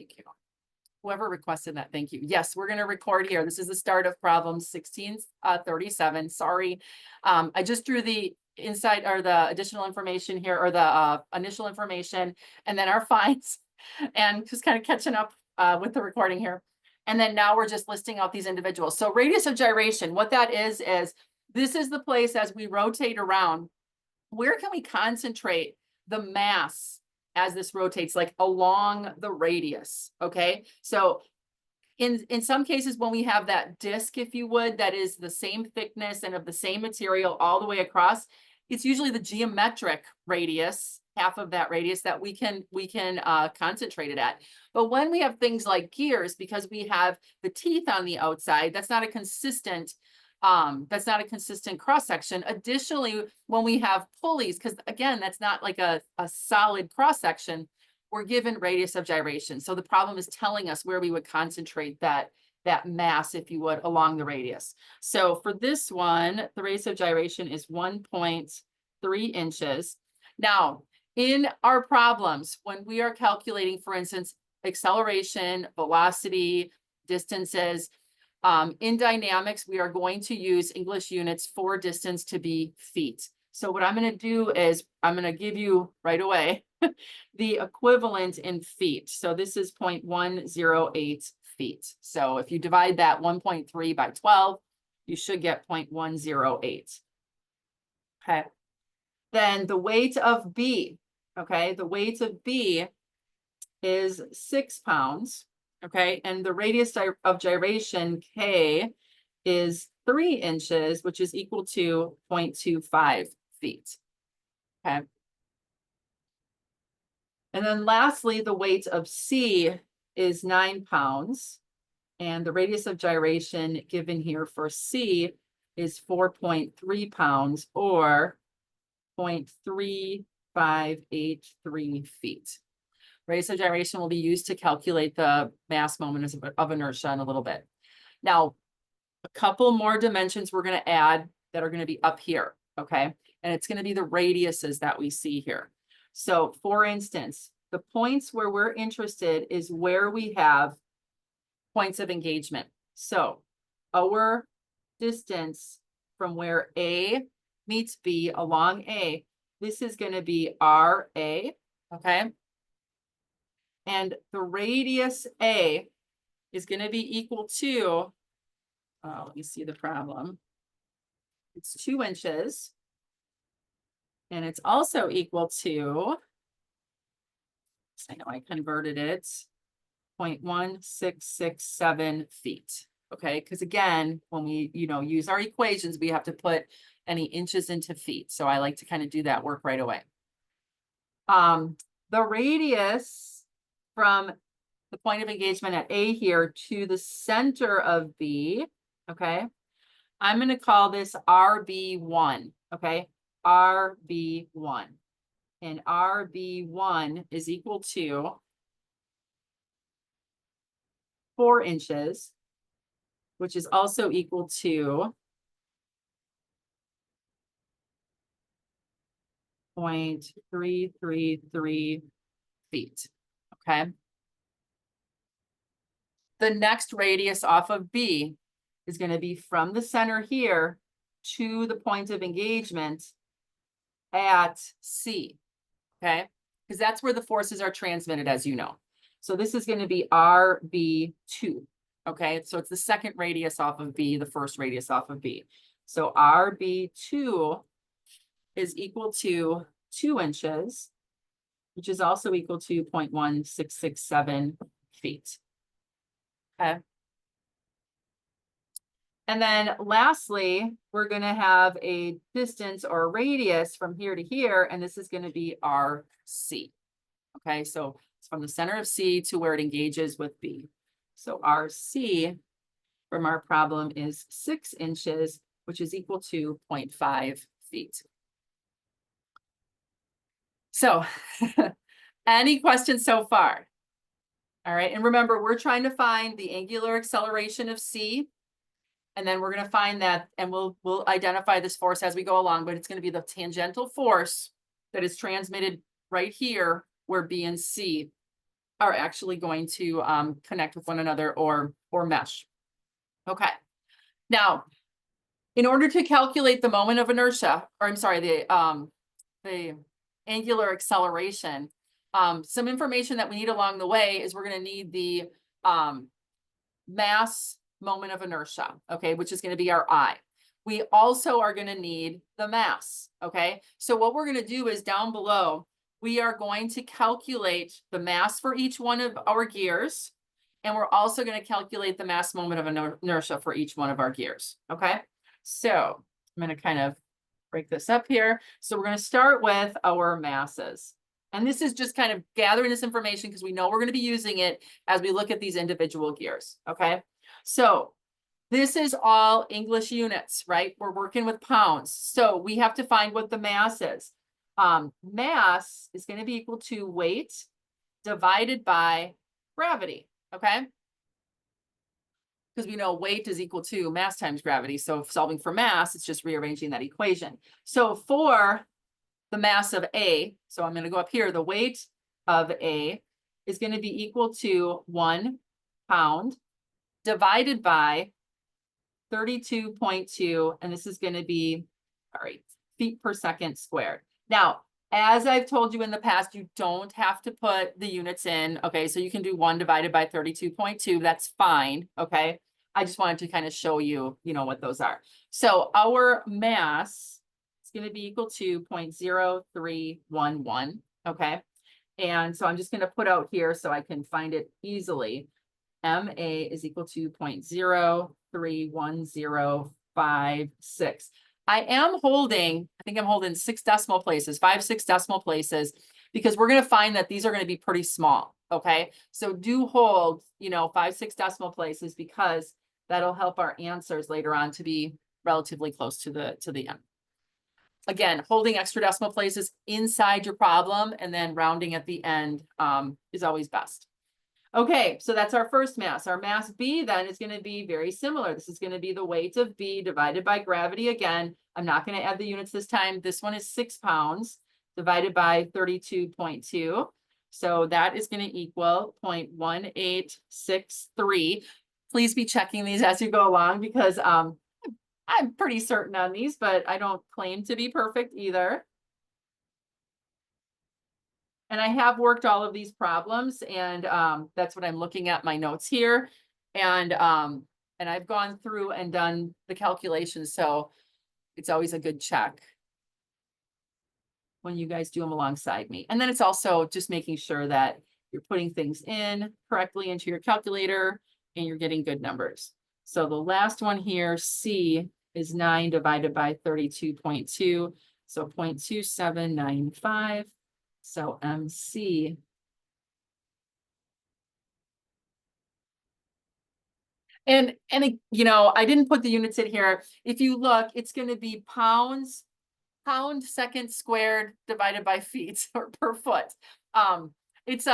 Thank you. Whoever requested that, thank you. Yes, we're gonna record here. This is the start of problem 1637. Sorry. I just drew the inside or the additional information here, or the initial information, and then our fines, and just kind of catching up with the recording here. And then now we're just listing out these individuals. So radius of gyration, what that is this is the place as we rotate around, where can we concentrate the mass as this rotates, like along the radius, okay? So in some cases, when we have that disc, if you would, that is the same thickness and of the same material all the way across, it's usually the geometric radius, half of that radius, that we can concentrate it at. But when we have things like gears, because we have the teeth on the outside, that's not a consistent cross section. Additionally, when we have pulleys, because again, that's not like a solid cross section, we're given radius of gyration. So the problem is telling us where we would concentrate that mass, if you would, along the radius. So for this one, the radius of gyration is 1.3 inches. Now, in our problems, when we are calculating, for instance, acceleration, velocity, distances, in dynamics, we are going to use English units for distance to be feet. So what I'm going to do is I'm going to give you right away the equivalent in feet. So this is 0.108 feet. So if you divide that 1.3 by 12, you should get 0.108. Okay. Then the weight of B, okay, the weight of B is 6 pounds. Okay, and the radius of gyration, K, is 3 inches, which is equal to 0.25 feet. Okay. And then lastly, the weight of C is 9 pounds. And the radius of gyration given here for C is 4.3 pounds, or 0.3583 feet. Radius of gyration will be used to calculate the mass moment of inertia in a little bit. Now, a couple more dimensions we're going to add that are going to be up here, okay? And it's going to be the radiuses that we see here. So, for instance, the points where we're interested is where we have points of engagement. So, our distance from where A meets B along A, this is going to be RA, okay? And the radius A is going to be equal to, let me see the problem. It's 2 inches. And it's also equal to, I know I converted it, 0.1667 feet. Okay, because again, when we use our equations, we have to put any inches into feet. So I like to kind of do that work right away. The radius from the point of engagement at A here to the center of B, okay, I'm going to call this RB1, okay, RB1. And RB1 is equal to 4 inches, which is also equal to 0.333 feet. Okay. The next radius off of B is going to be from the center here to the point of engagement at C. Okay. Because that's where the forces are transmitted, as you know. So this is going to be RB2. Okay. So it's the second radius off of B, the first radius off of B. So RB2 is equal to 2 inches, which is also equal to 0.1667 feet. Okay. And then lastly, we're going to have a distance or a radius from here to here, and this is going to be RC. Okay, so it's from the center of C to where it engages with B. So RC from our problem is 6 inches, which is equal to 0.5 feet. So any questions so far? All right, and remember, we're trying to find the angular acceleration of C, and then we're going to find that, and we'll identify this force as we go along, but it's going to be the tangential force that is transmitted right here where B and C are actually going to connect with one another or mesh. Okay. Now, in order to calculate the moment of inertia, or I'm sorry, the angular acceleration, some information that we need along the way is we're going to need the mass moment of inertia, okay, which is going to be our I. We also are going to need the mass, okay? So what we're going to do is down below, we are going to calculate the mass for each one of our gears, and we're also going to calculate the mass moment of inertia for each one of our gears, okay? So I'm going to kind of break this up here. So we're going to start with our masses. And this is just kind of gathering this information because we know we're going to be using it as we look at these individual gears, okay? So this is all English units, right? We're working with pounds. So we have to find what the mass is. Mass is going to be equal to weight divided by gravity, okay? Because we know weight is equal to mass times gravity. So solving for mass, it's just rearranging that equation. So for the mass of A, so I'm going to go up here, the weight of A is going to be equal to 1 pound divided by 32.2, and this is going to be, sorry, feet per second squared. Now, as I've told you in the past, you don't have to put the units in, okay? So you can do 1 divided by 32.2, that's fine, okay? I just wanted to kind of show you, you know, what those are. So our mass is going to be equal to 0.0311, okay? And so I'm just going to put out here so I can find it easily. MA is equal to 0.031056. I am holding, I think I'm holding 6 decimal places, 5, 6 decimal places, because we're going to find that these are going to be pretty small. Okay. So do hold, you know, 5, 6 decimal places because that'll help our answers later on to be relatively close to the end. Again, holding extra decimal places inside your problem and then rounding at the end is always best. Okay, so that's our first mass. Our mass B then is going to be very similar. This is going to be the weight of B divided by gravity again. I'm not going to add the units this time. This one is 6 pounds divided by 32.2. So that is going to equal 0.1863. Please be checking these as you go along because I'm pretty certain on these, but I don't claim to be perfect either. And I have worked all of these problems and that's what I'm looking at my notes here. And I've gone through and done the calculations. So it's always a good check when you guys do them alongside me. And then it's also just making sure that you're putting things in correctly into your calculator and you're getting good numbers. So the last one here, C, is 9 divided by 32.2. So 0.2795. So MC. And you know, I didn't put the units in here. If you look, it's going to be pounds, pound second squared divided by feet or per foot. It's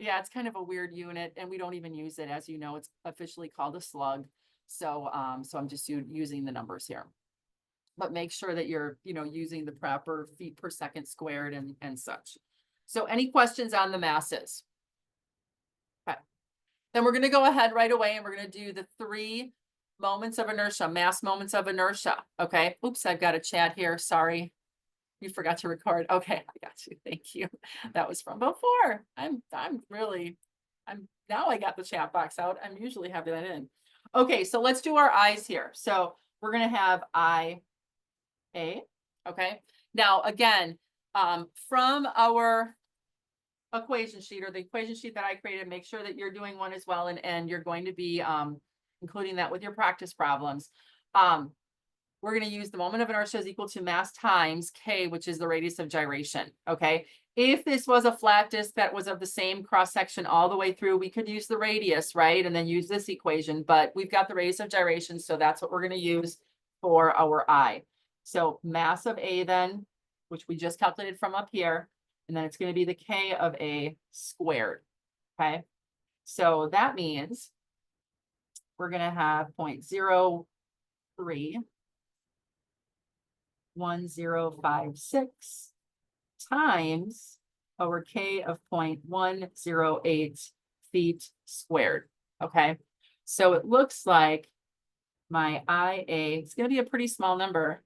it's kind of a weird unit and we don't even use it. As you know, it's officially called a slug. So, so I'm just using the numbers here. But make sure that you're, you know, using the proper feet per second squared and such. So any questions on the masses? Okay. Then we're going to go ahead right away and we're going to do the 3 moments of inertia, mass moments of inertia. Okay. Oops, I've got a chat here. Sorry. You forgot to record. Okay, I got you. Thank you. That was from before. Now I got the chat box out. I'm usually having that in. Okay, so let's do our I's here. So we're going to have IA. Okay. Now, again, from our equation sheet or the equation sheet that I created, make sure that you're doing one as well. And you're going to be including that with your practice problems. We're going to use the moment of inertia is equal to mass times K, which is the radius of gyration. Okay. If this was a flat disk that was of the same cross section all the way through, we could use the radius, right? And then use this equation, but we've got the radius of gyration. So that's what we're going to use for our I. So mass of A then, which we just calculated from up here, and then it's going to be the K of A squared. Okay. So that means we're going to have 0.031056 times over K of 0.108 feet squared, okay? So it looks like my IA, it's gonna be a pretty small number,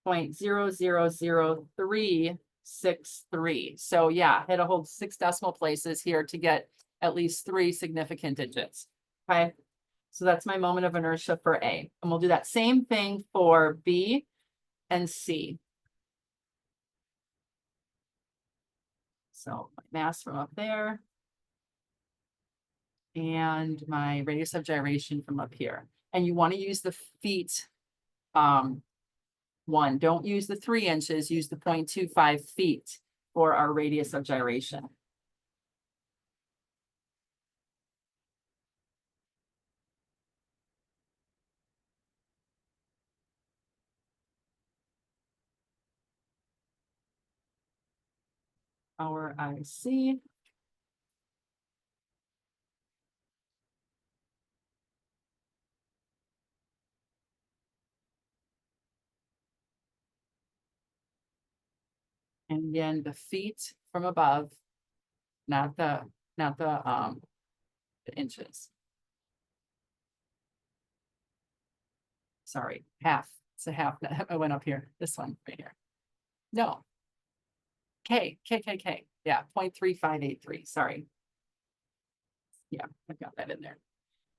0.0000363. So yeah, had to hold 6 decimal places here to get at least 3 significant digits, okay? So that's my moment of inertia for A. And we'll do that same thing for B and C. So my mass from up there. And my radius of gyration from up here. And you want to use the feet one. Don't use the 3 inches, use the 0.25 feet for our radius of gyration. Our IC. And again, the feet from above, not the inches. Sorry, half. It's a half that I went up here. This one right here. No. K. Yeah, 0.3583. Sorry. Yeah, I've got that in there.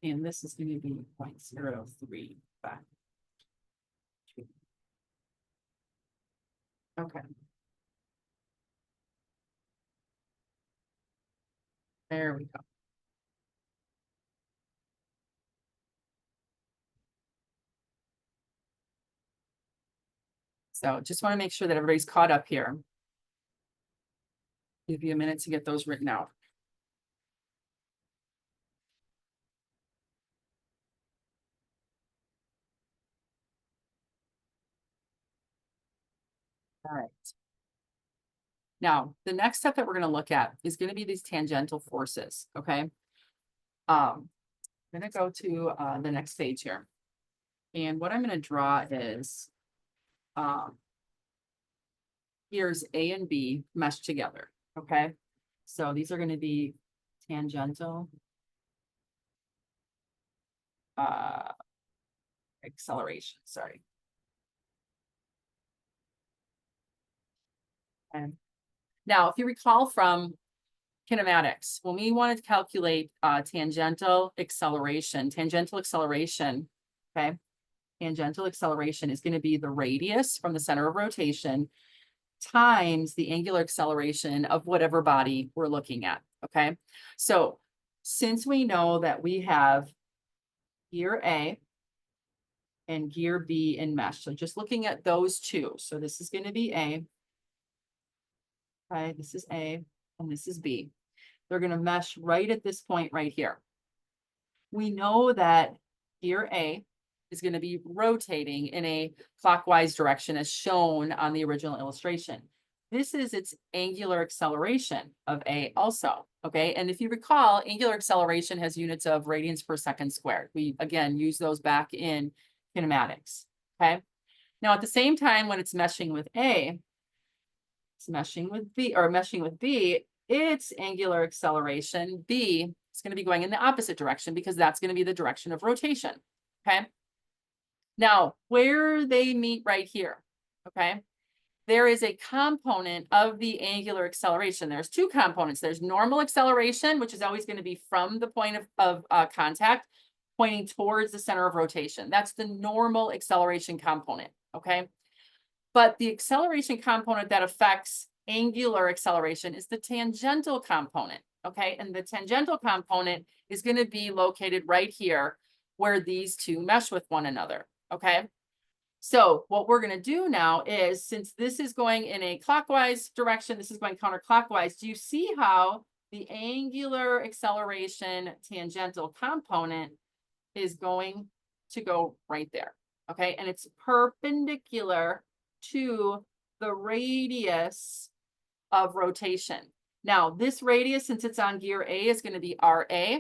And this is going to be 0.035. Okay. There we go. So just want to make sure that everybody's caught up here. Give you a minute to get those written out. All right. Now, the next step that we're going to look at is going to be these tangential forces, okay? I'm going to go to the next page here. And what I'm going to draw is, here's A and B meshed together, okay? So these are going to be tangential acceleration, sorry. And now, if you recall from kinematics, when we wanted to calculate tangential acceleration, okay? Tangential acceleration is going to be the radius from the center of rotation times the angular acceleration of whatever body we're looking at, okay? So since we know that we have gear A and gear B in mesh, so just looking at those two, so this is going to be A, okay, this is A, and this is B. They're going to mesh right at this point right here. We know that gear A is going to be rotating in a clockwise direction as shown on the original illustration. This is its angular acceleration of A also, okay? And if you recall, angular acceleration has units of radians per second squared. We, again, use those back in kinematics, okay? Now, at the same time, when it's meshing with A, it's meshing with B, or meshing with B, its angular acceleration, B, is going to be going in the opposite direction because that's going to be the direction of rotation, okay? Now, where they meet right here, okay, there is a component of the angular acceleration. There's 2 components. There's normal acceleration, which is always going to be from the point of contact, pointing towards the center of rotation. That's the normal acceleration component, okay? But the acceleration component that affects angular acceleration is the tangential component, okay? And the tangential component is going to be located right here where these two mesh with one another, okay? So what we're going to do now is, since this is going in a clockwise direction, this is going counterclockwise, do you see how the angular acceleration tangential component is going to go right there, okay? And it's perpendicular to the radius of rotation. Now, this radius, since it's on gear A, is going to be RA.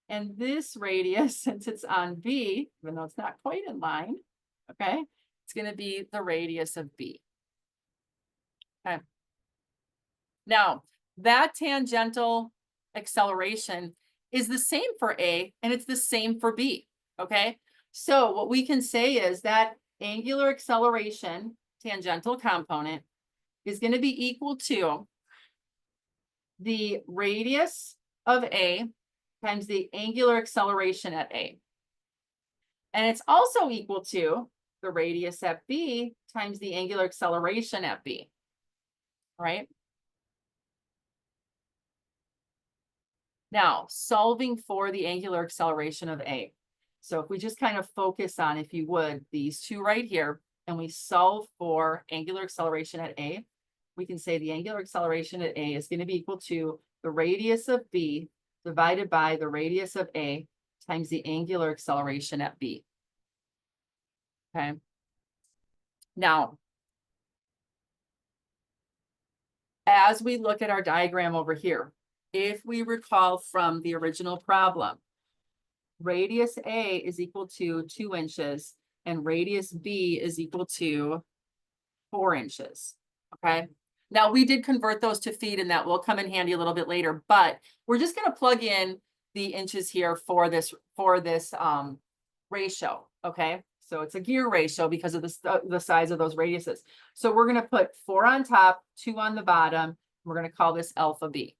And this radius, since it's on B, even though it's not quite in line, okay, it's going to be the radius of B. Okay. Now, that tangential acceleration is the same for A and it's the same for B, okay? So what we can say is that angular acceleration tangential component is going to be equal to the radius of A times the angular acceleration at A. And it's also equal to the radius at B times the angular acceleration at B, right? Now, solving for the angular acceleration of A. So if we just kind of focus on, if you would, these two right here, and we solve for angular acceleration at A, we can say the angular acceleration at A is going to be equal to the radius of B divided by the radius of A times the angular acceleration at B. Okay. Now, as we look at our diagram over here, if we recall from the original problem, radius A is equal to 2 inches and radius B is equal to 4 inches. Okay. Now we did convert those to feet and that will come in handy a little bit later, but we're just going to plug in the inches here for this ratio. Okay. So it's a gear ratio because of the size of those radiuses. So we're going to put 4 on top, 2 on the bottom. We're going to call this alpha B.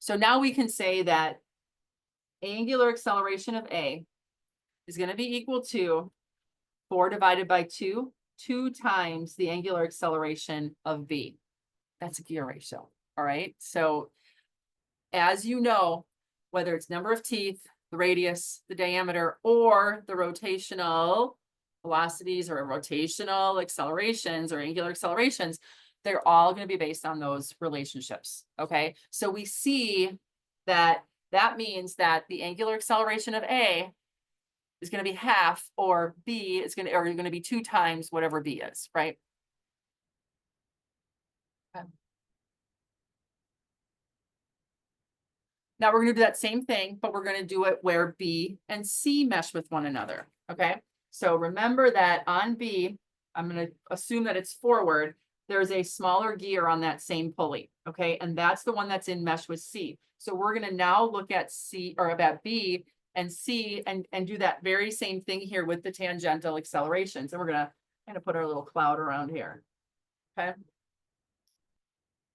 So now we can say that angular acceleration of A is going to be equal to 4 divided by 2 times the angular acceleration of B. That's a gear ratio. All right. So as you know, whether it's number of teeth, the radius, the diameter, or the rotational velocities or rotational accelerations or angular accelerations, they're all going to be based on those relationships. Okay. So we see that that means that the angular acceleration of A is going to be half, or B is going to be 2 times whatever B is, right? Okay. Now we're going to do that same thing, but we're going to do it where B and C mesh with one another. Okay. So remember that on B, I'm going to assume that it's forward. There's a smaller gear on that same pulley. Okay. And that's the one that's in mesh with C. So we're going to now look at C or about B and C and do that very same thing here with the tangential accelerations. And we're going to kind of put our little cloud around here. Okay.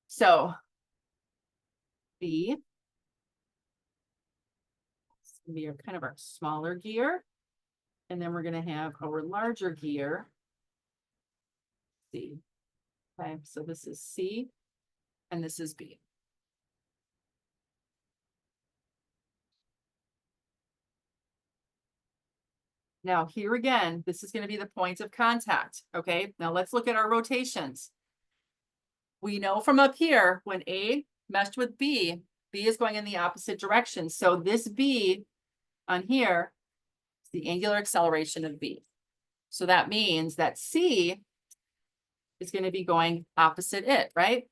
So B is going to be kind of our smaller gear. And then we're going to have our larger gear, C. Okay, so this is C and this is B. Now here again, this is going to be the points of contact. Okay, now let's look at our rotations. We know from up here, when A meshed with B, B is going in the opposite direction. So this B on here is the angular acceleration of B. So that means that C is going to be going opposite it, right?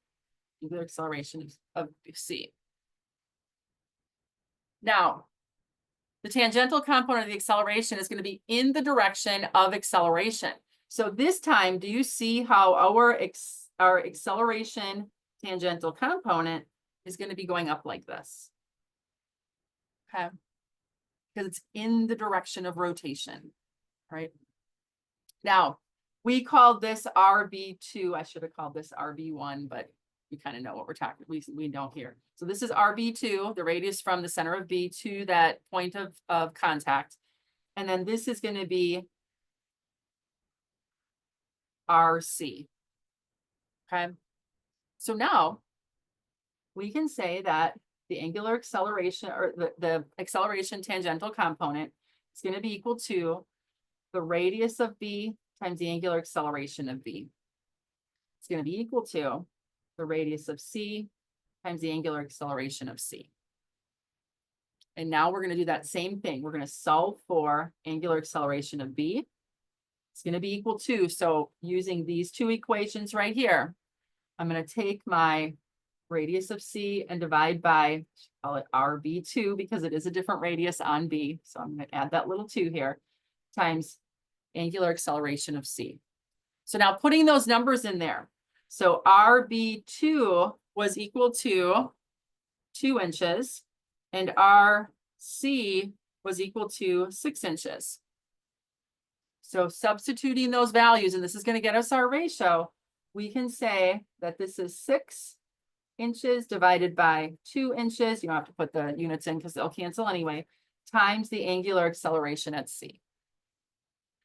Angular acceleration of C. Now, the tangential component of the acceleration is going to be in the direction of acceleration. So this time, do you see how our acceleration tangential component is going to be going up like this? Okay. Because it's in the direction of rotation, right? Now, we called this RB2. I should have called this RB1, but we kind of know what we're talking, we know here. So this is RB2, the radius from the center of B to that point of contact. And then this is going to be RC. Okay. So now we can say that the angular acceleration or the acceleration tangential component is going to be equal to the radius of B times the angular acceleration of B. It's going to be equal to the radius of C times the angular acceleration of C. And now we're going to do that same thing. We're going to solve for angular acceleration of B. It's going to be equal to, so using these two equations right here, I'm going to take my radius of C and divide by, call it RB2 because it is a different radius on B. So I'm going to add that little 2 here, times angular acceleration of C. So now putting those numbers in there. So RB2 was equal to 2 inches and RC was equal to 6 inches. So substituting those values, and this is going to get us our ratio, we can say that this is 6 inches divided by 2 inches. You don't have to put the units in because they'll cancel anyway, times the angular acceleration at C.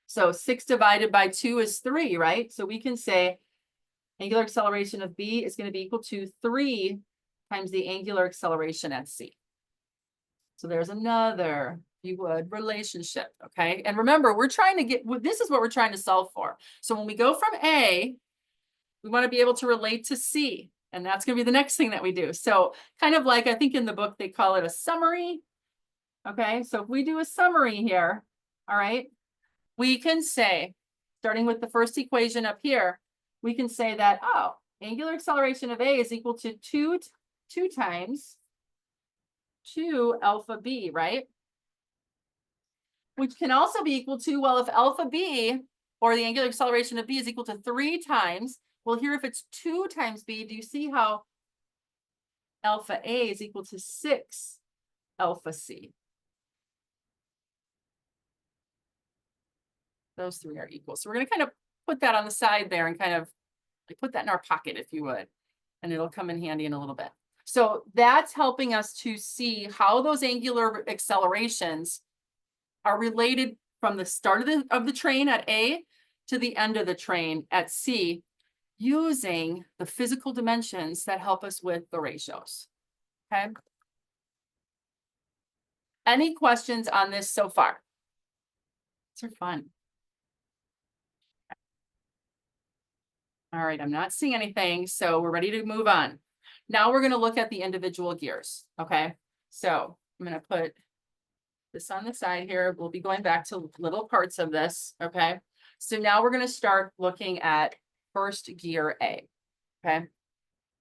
So 6 divided by 2 is 3, right? So we can say angular acceleration of B is going to be equal to 3 times the angular acceleration at C. So there's another, if you would, relationship, okay? And remember, we're trying to get, this is what we're trying to solve for. So when we go from A, we want to be able to relate to C, and that's going to be the next thing that we do. So kind of like, I think in the book, they call it a summary. Okay, so if we do a summary here, all right, we can say, starting with the first equation up here, we can say that, oh, angular acceleration of A is equal to 2 times 2 alpha B, right? Which can also be equal to, well, if alpha B, or the angular acceleration of B is equal to 3 times, well, here if it's 2 times B, do you see how alpha A is equal to 6 alpha C? Those 3 are equal. So we're going to kind of put that on the side there and kind of put that in our pocket, if you would, and it'll come in handy in a little bit. So that's helping us to see how those angular accelerations are related from the start of the train at A to the end of the train at C, using the physical dimensions that help us with the ratios. Okay. Any questions on this so far? These are fun. All right, I'm not seeing anything, so we're ready to move on. Now we're going to look at the individual gears, okay? So I'm going to put this on the side here. We'll be going back to little parts of this, okay? So now we're going to start looking at first gear A, okay?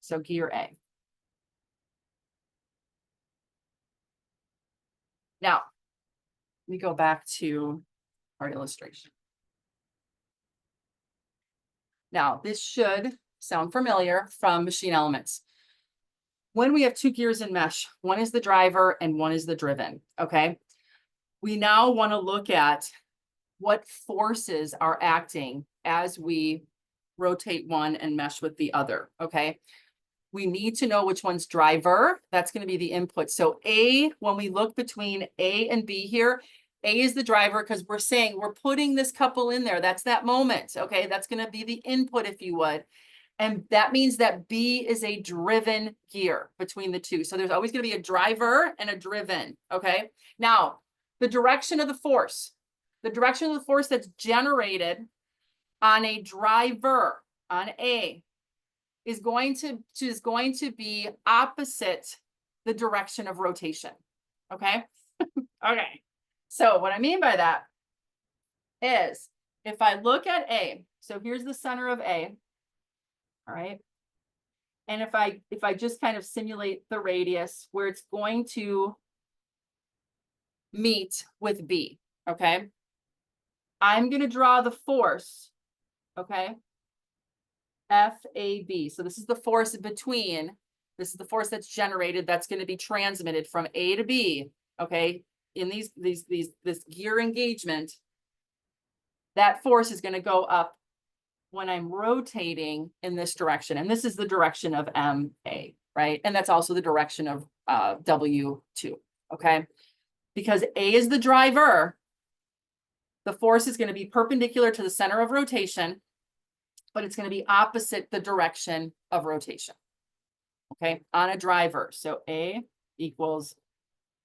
So gear A. Now, let me go back to our illustration. Now, this should sound familiar from Machine Elements. When we have 2 gears in mesh, one is the driver and one is the driven, okay? We now want to look at what forces are acting as we rotate one and mesh with the other, okay? We need to know which one's driver. That's going to be the input. So A, when we look between A and B here, A is the driver because we're saying we're putting this couple in there. That's that moment, okay? That's going to be the input, if you would. And that means that B is a driven gear between the two. So there's always going to be a driver and a driven, okay? Now, the direction of the force that's generated on a driver, on A, is going to be opposite the direction of rotation, okay? Okay, so what I mean by that is if I look at A, so here's the center of A, all right? And if I just kind of simulate the radius where it's going to meet with B, okay? I'm going to draw the force, okay? FAB. So this is the force between, this is the force that's generated that's going to be transmitted from A to B, okay? In this gear engagement, that force is going to go up when I'm rotating in this direction. And this is the direction of MA, right? And that's also the direction of W2, okay? Because A is the driver, the force is going to be perpendicular to the center of rotation, but it's going to be opposite the direction of rotation, okay, on a driver. So A equals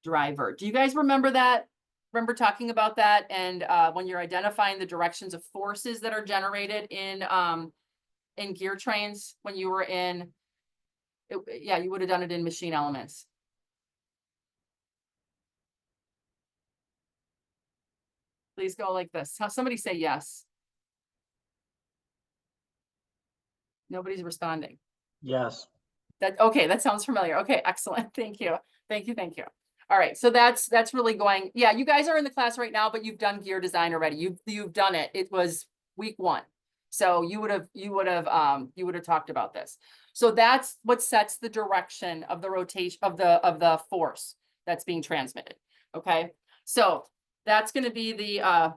driver. Do you guys remember that? Remember talking about that? And when you're identifying the directions of forces that are generated in gear trains, when you were in, yeah, you would have done it in Machine Elements. Please go like this. Somebody say yes. Nobody's responding. Yes. Okay, that sounds familiar. Okay, excellent. Thank you. Thank you. Thank you. All right, so that's really going. Yeah, you guys are in the class right now, but you've done gear design already. You've done it. It was week 1. So you would have talked about this. So that's what sets the direction of the rotation of the force that's being transmitted. Okay, so that's going to be the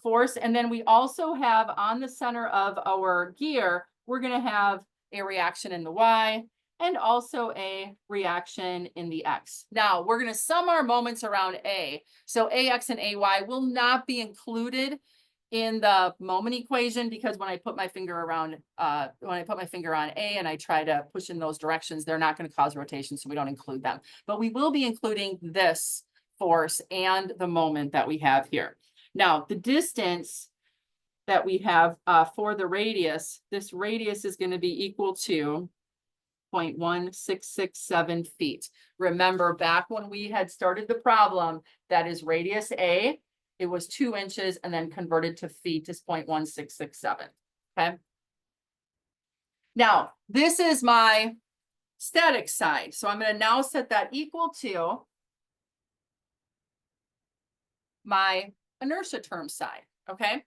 force. And then we also have on the center of our gear, we're going to have a reaction in the Y and also a reaction in the X. Now we're going to sum our moments around A. So AX and AY will not be included in the moment equation, because when I put my finger around, when I put my finger on A and I try to push in those directions, they're not going to cause rotation, so we don't include them. But we will be including this force and the moment that we have here. Now, the distance that we have for the radius, this radius is going to be equal to 0.1667 feet. Remember, back when we had started the problem, that is radius A. It was 2 inches and then converted to feet is 0.1667. Okay. Now, this is my static side. So I'm going to now set that equal to my inertia term side. Okay.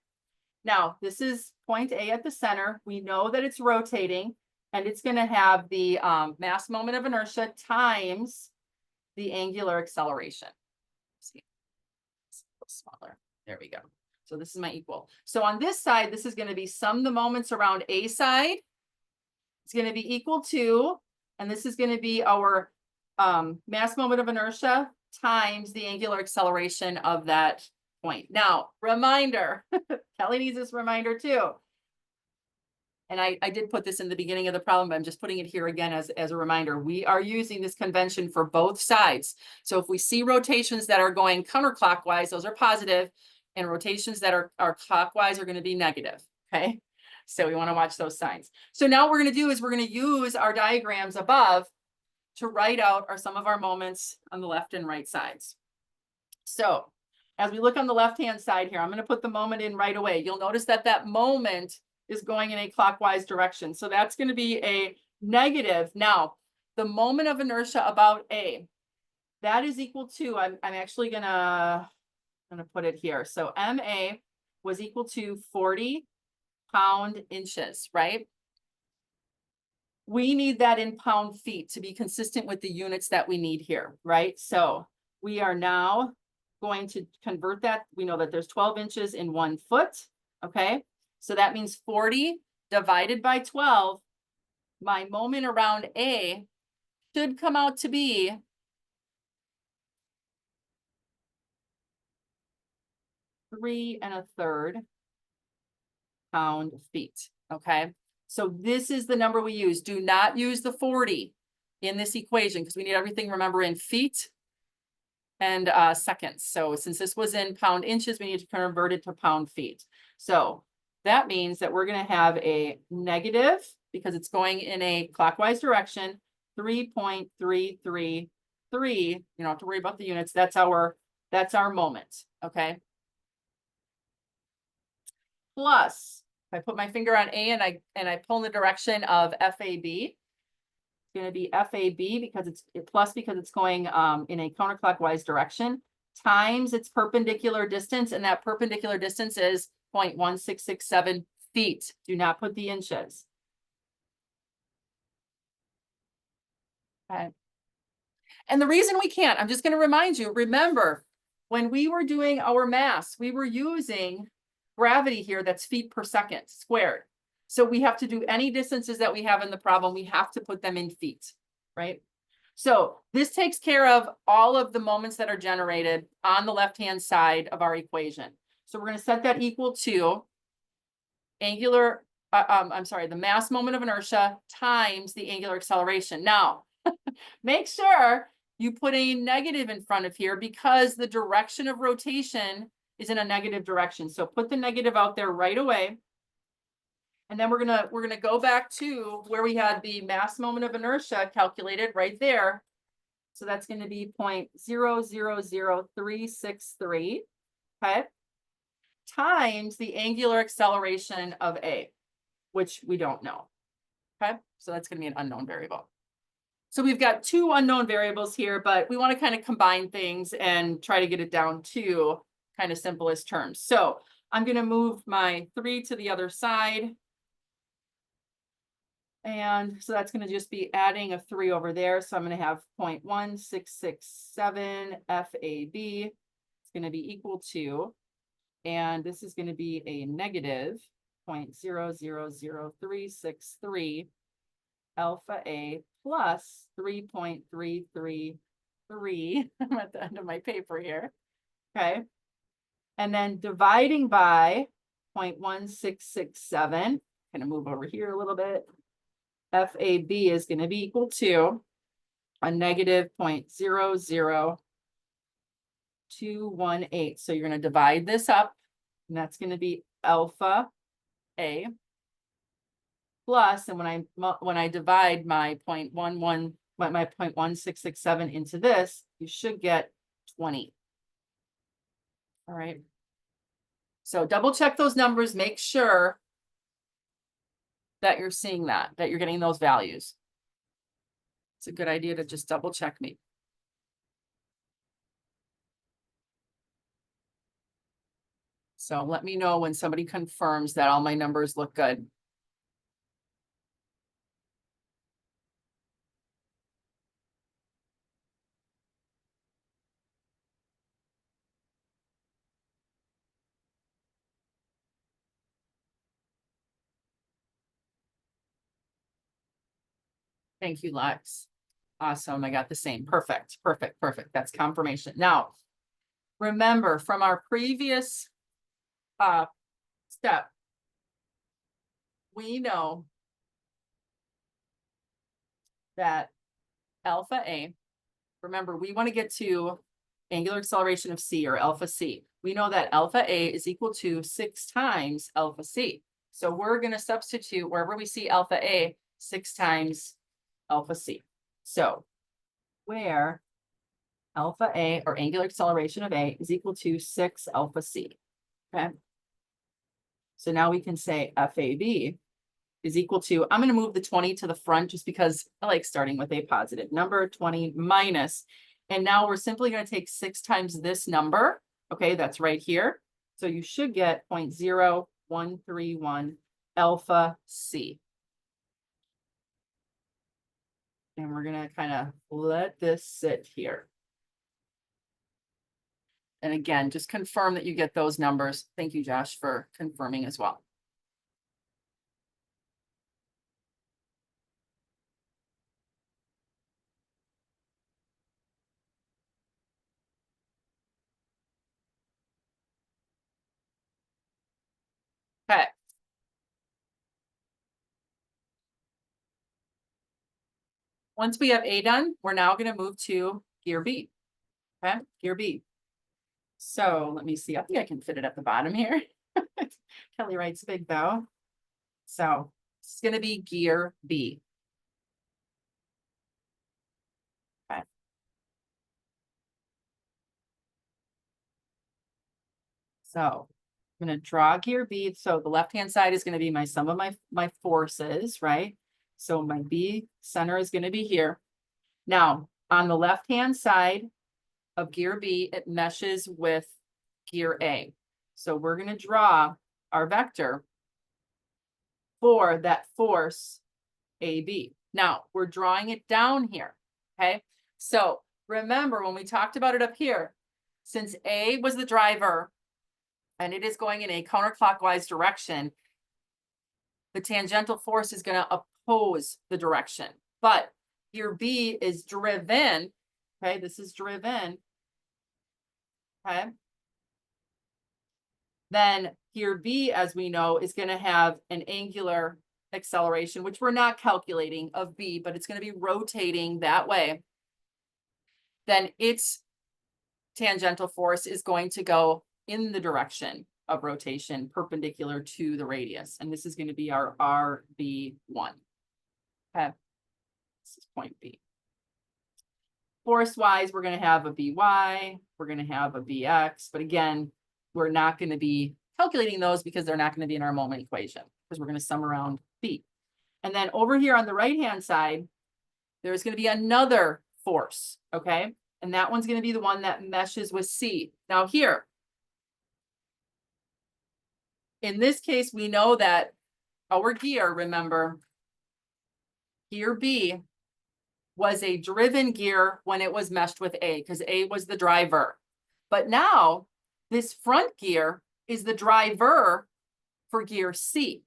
Now, this is point A at the center. We know that it's rotating, and it's going to have the mass moment of inertia times the angular acceleration. See, it's a little smaller. There we go. So this is my equal. So on this side, this is going to be sum the moments around A side. It's going to be equal to, and this is going to be our mass moment of inertia times the angular acceleration of that point. Now, reminder, Kelly needs this reminder too. And I did put this in the beginning of the problem, but I'm just putting it here again as a reminder. We are using this convention for both sides. So if we see rotations that are going counterclockwise, those are positive, and rotations that are clockwise are going to be negative. Okay. So we want to watch those signs. So now what we're going to do is we're going to use our diagrams above to write out some of our moments on the left and right sides. So as we look on the left-hand side here, I'm going to put the moment in right away. You'll notice that that moment is going in a clockwise direction. So that's going to be a negative. Now, the moment of inertia about A, that is equal to, I'm actually going to put it here. So MA was equal to 40 pound-inches, right? We need that in pound-feet to be consistent with the units that we need here, right? So we are now going to convert that. We know that there's 12 inches in 1 foot, okay? So that means 40 divided by 12. My moment around A should come out to be 3 1/3 pound-feet, okay? So this is the number we use. Do not use the 40 in this equation because we need everything, remember, in feet and seconds. So since this was in pound-inches, we need to convert it to pound-feet. So that means that we're going to have a negative, because it's going in a clockwise direction, 3.333. You don't have to worry about the units. That's our moment, okay? Plus, if I put my finger on A and I pull in the direction of FAB, it's going to be FAB because it's going in a counterclockwise direction times its perpendicular distance, and that perpendicular distance is 0.1667 feet. Do not put the inches. Okay. And the reason we can't, I'm just going to remind you, remember, when we were doing our mass, we were using gravity here that's feet per second squared. So we have to do any distances that we have in the problem, we have to put them in feet, right? So this takes care of all of the moments that are generated on the left-hand side of our equation. So we're going to set that equal to angular, the mass moment of inertia times the angular acceleration. Now, make sure you put a negative in front of here because the direction of rotation is in a negative direction. So put the negative out there right away. And then we're gonna go back to where we had the mass moment of inertia calculated right there. So that's going to be 0.000363, okay, times the angular acceleration of A, which we don't know. Okay, so that's going to be an unknown variable. So we've got 2 unknown variables here, but we want to kind of combine things and try to get it down to kind of simplest terms. So I'm going to move my 3 to the other side. And so that's gonna just be adding a 3 over there. So I'm gonna have 0.1667 FAB. It's gonna be equal to, and this is gonna be a negative 0.000363 alpha A plus 3.333. I'm at the end of my paper here. Okay. And then dividing by 0.1667, gonna move over here a little bit. FAB is going to be equal to a negative 0.00218. So you're going to divide this up, and that's going to be alpha A plus, and when I divide my 0.1667 into this, you should get 20. All right. So double check those numbers, make sure that you're seeing that you're getting those values. It's a good idea to just double check me. So let me know when somebody confirms that all my numbers look good. Thank you, Lex. Awesome. I got the same. Perfect, perfect, perfect. That's confirmation. Now, remember from our previous step, we know that alpha A, remember, we want to get to angular acceleration of C, or alpha C. We know that alpha A is equal to 6 times alpha C. So we're going to substitute wherever we see alpha A 6 times alpha C. So where alpha A, or angular acceleration of A, is equal to 6 alpha C. Okay. So now we can say FAB is equal to, I'm going to move the 20 to the front just because I like starting with a positive number, 20 minus, and now we're simply going to take 6 times this number. Okay, that's right here. So you should get 0.0131 alpha C. And we're going to kind of let this sit here. And again, just confirm that you get those numbers. Thank you, Josh, for confirming as well. Okay. Once we have A done, we're now going to move to gear B. Okay, gear B. So let me see. I think I can fit it at the bottom here. Kelly writes big bow. So it's going to be gear B. Okay. So I'm going to draw gear B. So the left-hand side is going to be my sum of my forces, right? So my B center is going to be here. Now, on the left-hand side of gear B, it meshes with gear A. So we're going to draw our vector for that force AB. Now, we're drawing it down here, okay? So remember, when we talked about it up here, since A was the driver and it is going in a counterclockwise direction, the tangential force is going to oppose the direction. But here B is driven, okay? This is driven, okay? Then here B, as we know, is going to have an angular acceleration, which we're not calculating of B, but it's going to be rotating that way. Then its tangential force is going to go in the direction of rotation perpendicular to the radius. And this is going to be our RB1. Okay, this is point B. Force-wise, we're going to have a BY, we're going to have a BX, but again, we're not going to be calculating those because they're not going to be in our moment equation because we're going to sum around B. And then over here on the right-hand side, there's going to be another force, okay? And that one's going to be the one that meshes with C. Now here, in this case, we know that our gear, remember, gear B was a driven gear when it was meshed with A, because A was the driver. But now this front gear is the driver for gear C.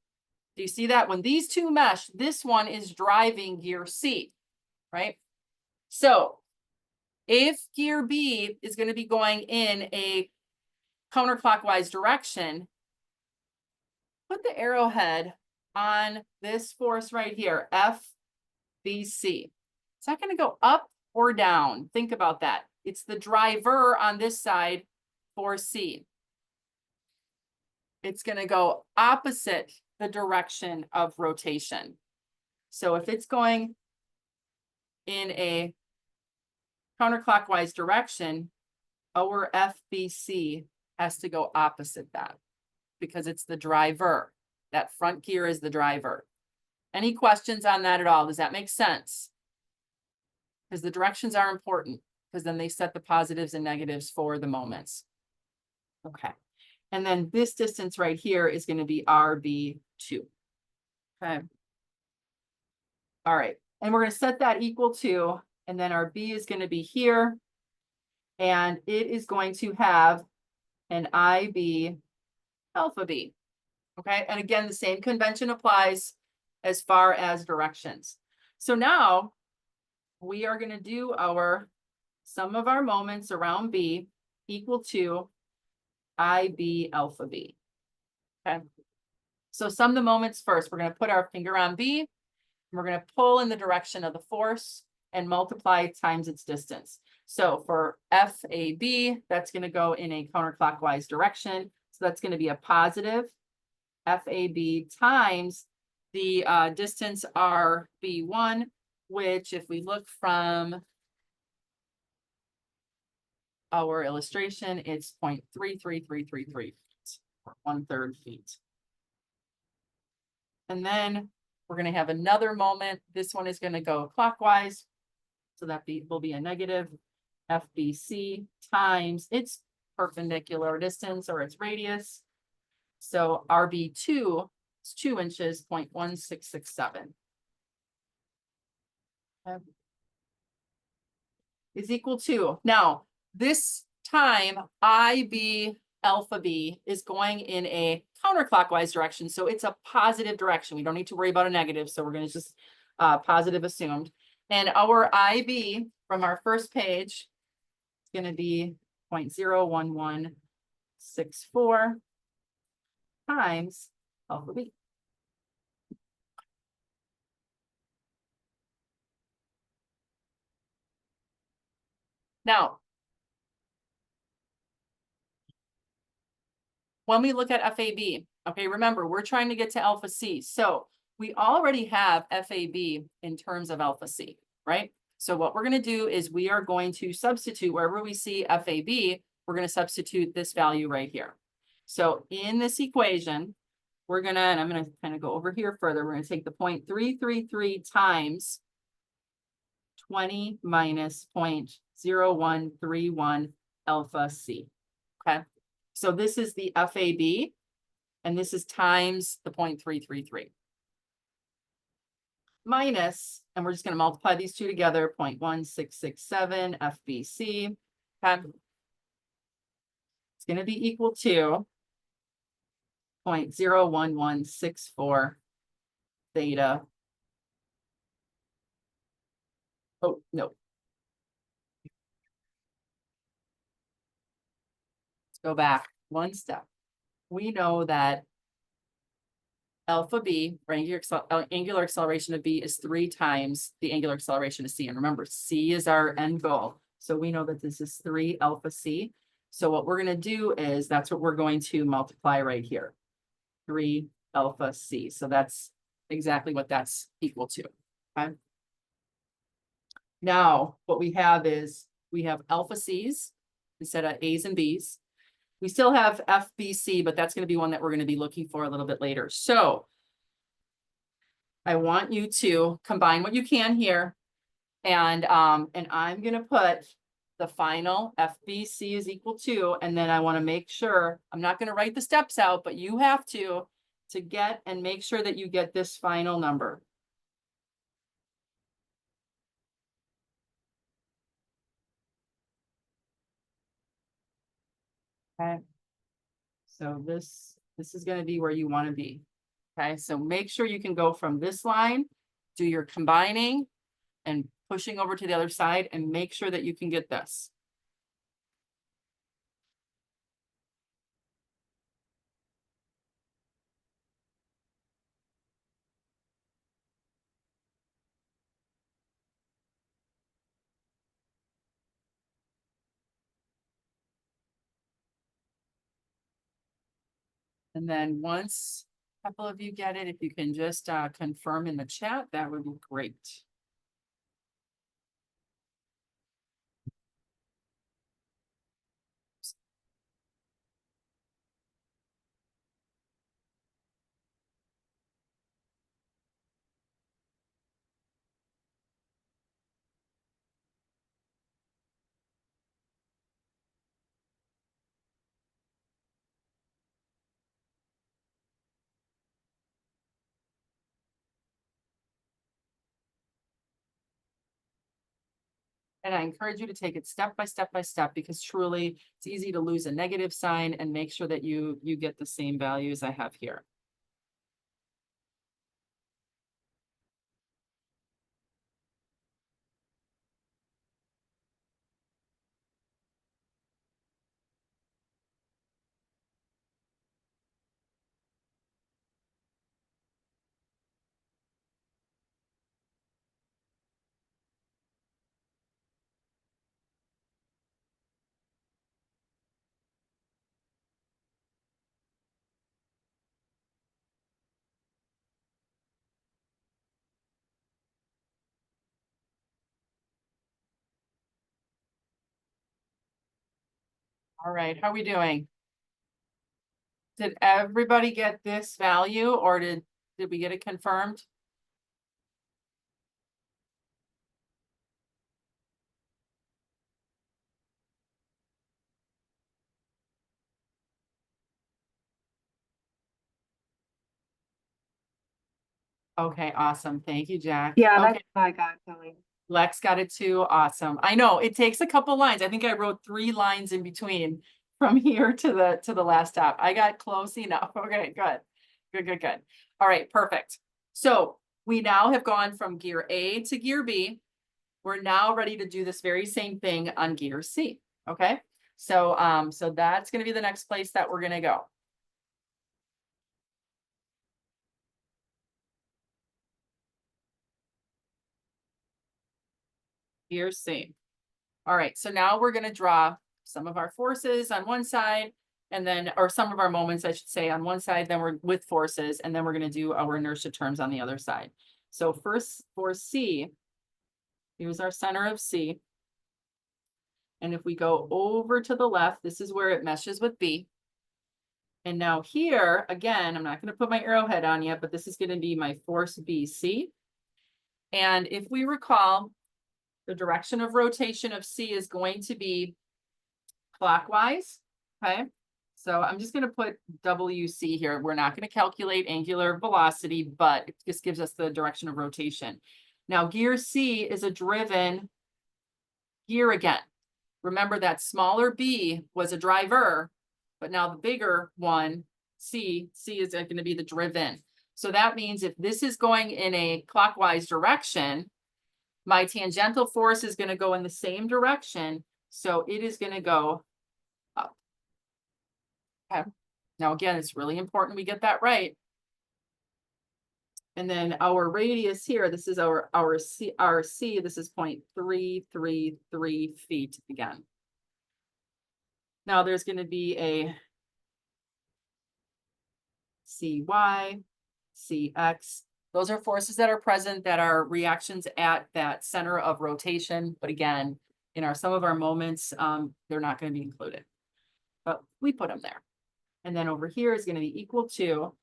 Do you see that? When these two mesh, this one is driving gear C, right? So if gear B is going to be going in a counterclockwise direction, put the arrowhead on this force right here, FBC. It's not going to go up or down. Think about that. It's the driver on this side for C. It's going to go opposite the direction of rotation. So if it's going in a counterclockwise direction, our FBC has to go opposite that because it's the driver. That front gear is the driver. Any questions on that at all? Does that make sense? Because the directions are important, because then they set the positives and negatives for the moments. Okay. And then this distance right here is going to be RB2. Okay. All right. And we're going to set that equal to, and then our B is going to be here. And it is going to have an IB alpha B. Okay. And again, the same convention applies as far as directions. So now we are going to do our sum of our moments around B equal to IB alpha B. Okay. So sum the moments first. We're going to put our finger on B. And we're going to pull in the direction of the force and multiply times its distance. So for FAB, that's going to go in a counterclockwise direction. So that's going to be a positive FAB times the distance RB1, which if we look from our illustration, it's 0.33333 feet, or 1/3 feet. And then we're going to have another moment. This one is going to go clockwise. So that will be a negative FBC times its perpendicular distance or its radius. So RB2 is 2 inches, 0.1667. Is equal to, now this time IB alpha B is going in a counterclockwise direction. So it's a positive direction. We don't need to worry about a negative. So we're going to just positive assumed. And our IB from our first page is going to be 0.01164 times alpha B. Now, when we look at FAB, okay, remember, we're trying to get to alpha C. So we already have FAB in terms of alpha C, right? So what we're going to do is we are going to substitute wherever we see FAB, we're going to substitute this value right here. So in this equation, we're going to, and I'm going to kind of go over here further, we're going to take the 0.333 times 20 minus 0.0131 alpha C, okay? So this is the FAB, and this is times the 0.333. Minus, and we're just going to multiply these two together, 0.1667 FBC. Okay. It's going to be equal to 0.01164 theta. Oh, no. Let's go back one step. We know that alpha B, or angular acceleration of B, is 3 times the angular acceleration of C. And remember, C is our end goal. So we know that this is 3 alpha C. So what we're going to do is that's what we're going to multiply right here. 3 alpha C. So that's exactly what that's equal to. Okay. Now, what we have is we have alpha C's instead of A's and B's. We still have FBC, but that's going to be one that we're going to be looking for a little bit later. So I want you to combine what you can here. And I'm going to put the final FBC is equal to, and then I want to make sure, I'm not going to write the steps out, but you have to get and make sure that you get this final number. Okay. So this is gonna be where you wanna be. Okay, so make sure you can go from this line, do your combining and pushing over to the other side and make sure that you can get this. And then once a couple of you get it, if you can just confirm in the chat, that would be great. And I encourage you to take it step by step by step, because truly it's easy to lose a negative sign, and make sure that you get the same values I have here. All right, how are we doing? Did everybody get this value, or did we get it confirmed? Okay, awesome. Thank you, Jack. Yeah, Okay, that's what I got, Kelly. Lex got it too. Awesome. I know it takes a couple lines. I think I wrote 3 lines in between from here to the last stop. I got close enough. Okay, good. Good, good, good. All right, perfect. So we now have gone from gear A to gear B. We're now ready to do this very same thing on gear C. Okay. So so that's going to be the next place that we're going to go. Gear C. All right, so now we're going to draw some of our forces on one side, and then, or some of our moments, I should say, on one side, then we're with forces, and then we're going to do our inertia terms on the other side. So first for C, here's our center of C. And if we go over to the left, this is where it meshes with B. And now here, again, I'm not going to put my arrowhead on yet, but this is going to be my force BC. And if we recall, the direction of rotation of C is going to be clockwise. Okay. So I'm just going to put WC here. We're not going to calculate angular velocity, but it just gives us the direction of rotation. Now, gear C is a driven gear again. Remember that smaller B was a driver, but now the bigger one, C is going to be the driven. So that means if this is going in a clockwise direction, my tangential force is going to go in the same direction. So it is going to go up. Okay. Now, again, it's really important we get that right. And then our radius here, this is our C, this is 0.333 feet again. Now there's going to be a CY, CX. Those are forces that are present that are reactions at that center of rotation. But again, in some of our moments, they're not going to be included, but we put them there. And then over here is going to be equal to,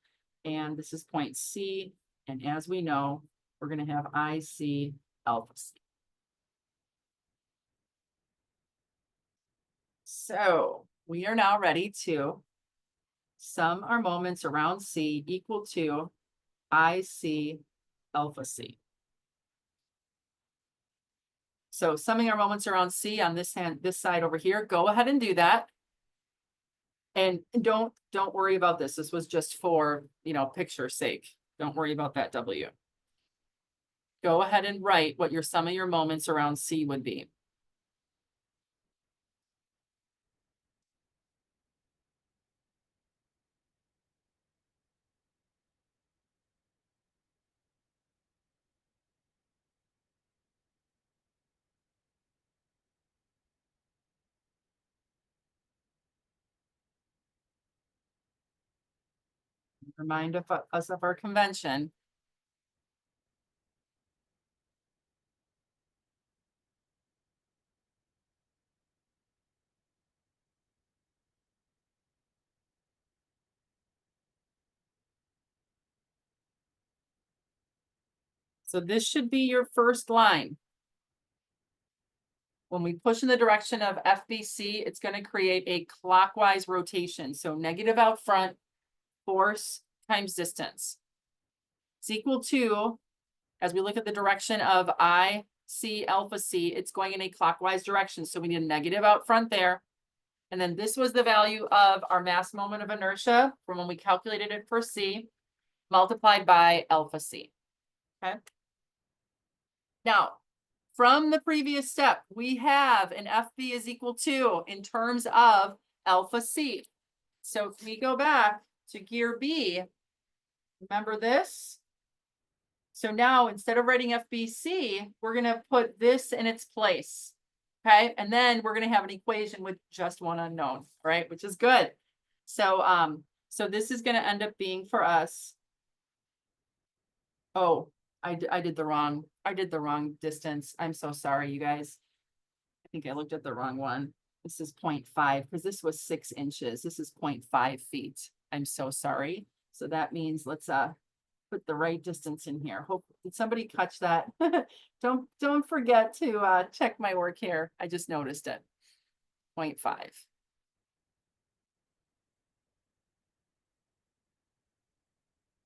and this is point C. And as we know, we're going to have IC alpha C. So we are now ready to sum our moments around C equal to IC alpha C. So summing our moments around C on this side over here, go ahead and do that. And don't worry about this. This was just for, picture's sake. Don't worry about that W. Go ahead and write what your sum of your moments around C would be. Remind us of our convention. So this should be your first line. When we push in the direction of FBC, it's going to create a clockwise rotation. So negative out front, force times distance. It's equal to, as we look at the direction of IC alpha C, it's going in a clockwise direction. So we need a negative out front there. And then this was the value of our mass moment of inertia from when we calculated it for C, multiplied by alpha C. Okay. Now, from the previous step, we have an FB is equal to in terms of alpha C. So if we go back to gear B, remember this? So now instead of writing FBC, we're going to put this in its place. Okay. And then we're going to have an equation with just one unknown, right? Which is good. So, so this is going to end up being for us. Oh, I did the wrong distance. I'm so sorry, you guys. I think I looked at the wrong one. This is 0.5 because this was 6 inches. This is 0.5 feet. I'm so sorry. So that means let's put the right distance in here. Hope did somebody catch that? Don't forget to check my work here. I just noticed it. 0.5.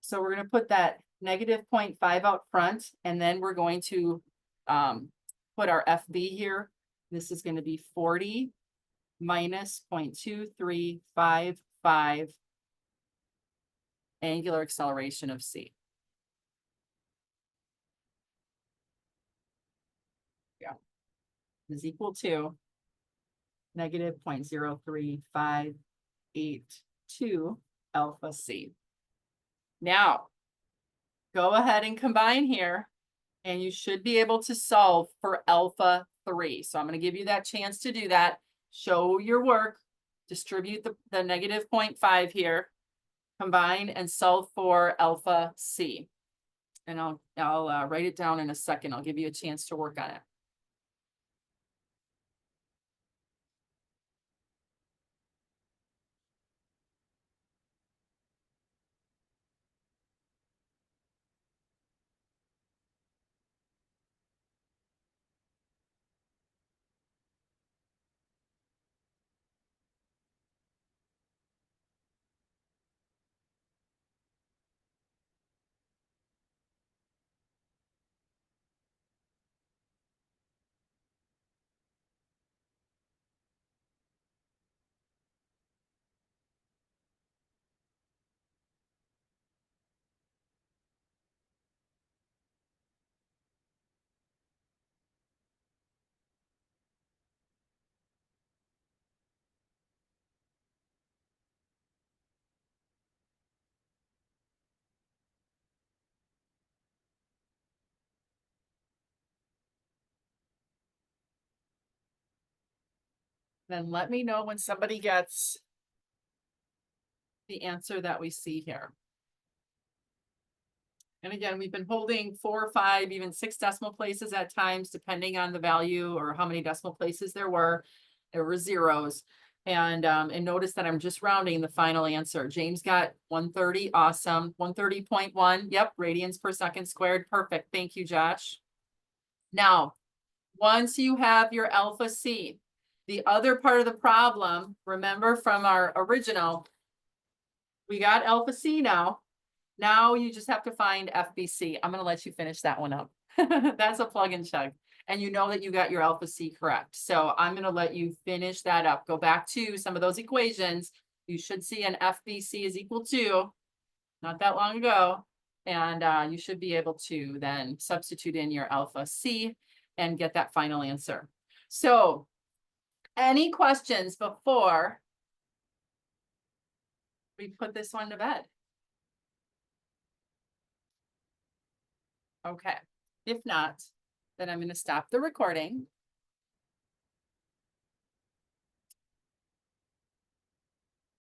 So we're going to put that negative 0.5 out front, and then we're going to put our FB here. This is going to be 40 minus 0.2355 angular acceleration of C. Yeah, is equal to negative 0.03582 alpha C. Now, go ahead and combine here, and you should be able to solve for alpha 3. So I'm going to give you that chance to do that. Show your work, distribute the negative 0.5 here, combine and solve for alpha C. And I'll write it down in a second. I'll give you a chance to work on it. Then let me know when somebody gets the answer that we see here. And again, we've been holding 4, 5, even 6 decimal places at times, depending on the value or how many decimal places there were. There were zeros. And notice that I'm just rounding the final answer. James got 130. Awesome. 130.1. Yep. Radians per second squared. Perfect. Thank you, Josh. Now, once you have your alpha C, the other part of the problem, remember from our original, we got alpha C now. Now you just have to find FBC. I'm going to let you finish that one up. That's a plug and chug. And you know that you got your alpha C correct. So I'm going to let you finish that up. Go back to some of those equations You should see an FBC is equal to, not that long ago. And you should be able to then substitute in your alpha C and get that final answer. So any questions before we put this one to bed? Okay, if not, then I'm going to stop the recording.